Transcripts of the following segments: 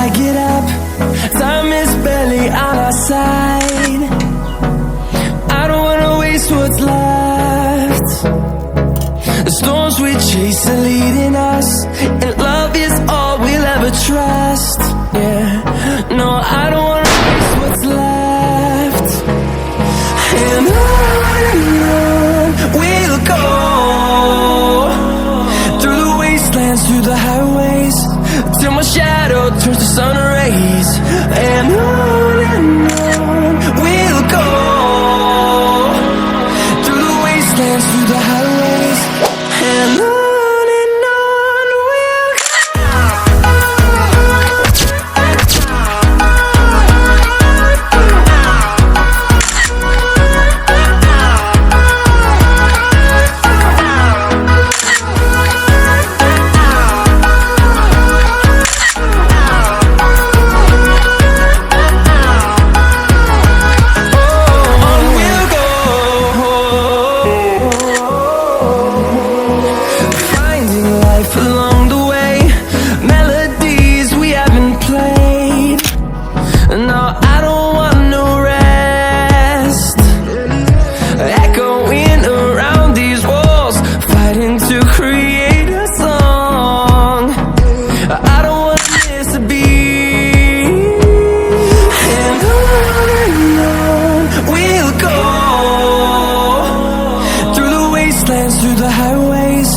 I get up, time is barely on our side. I don't wanna waste what's left. The storms we chase are leading us, and love is all we'll ever trust. Yeah, no, I don't wanna waste what's left. And on we'll go, through the wastelands, through the highways, till my shadow turns to sun rays. And on we'll go, through the wastelands, through the highways, and on we'll go. Along the way, melodies we haven't played. No, I don't want no rest. Echoing around these walls, fighting to create a song. I don't want this to be. And on we'll go, through the wastelands, through the highways,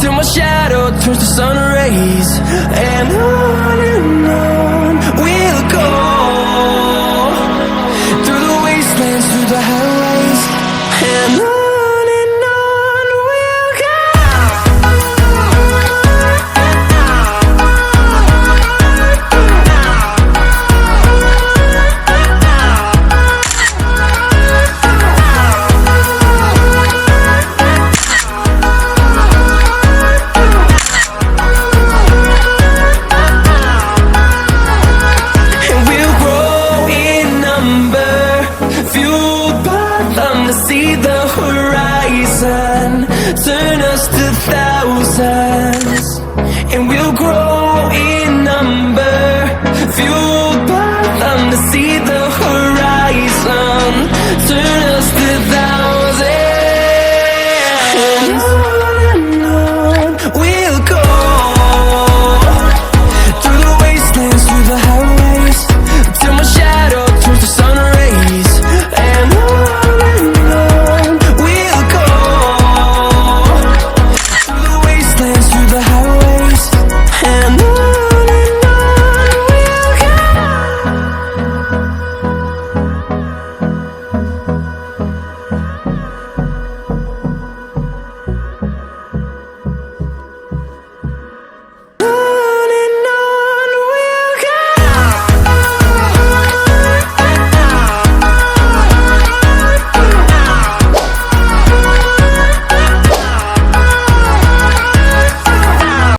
till my shadow turns to sun rays. And on we'll go, through the wastelands, through the highways, and on we'll go. See the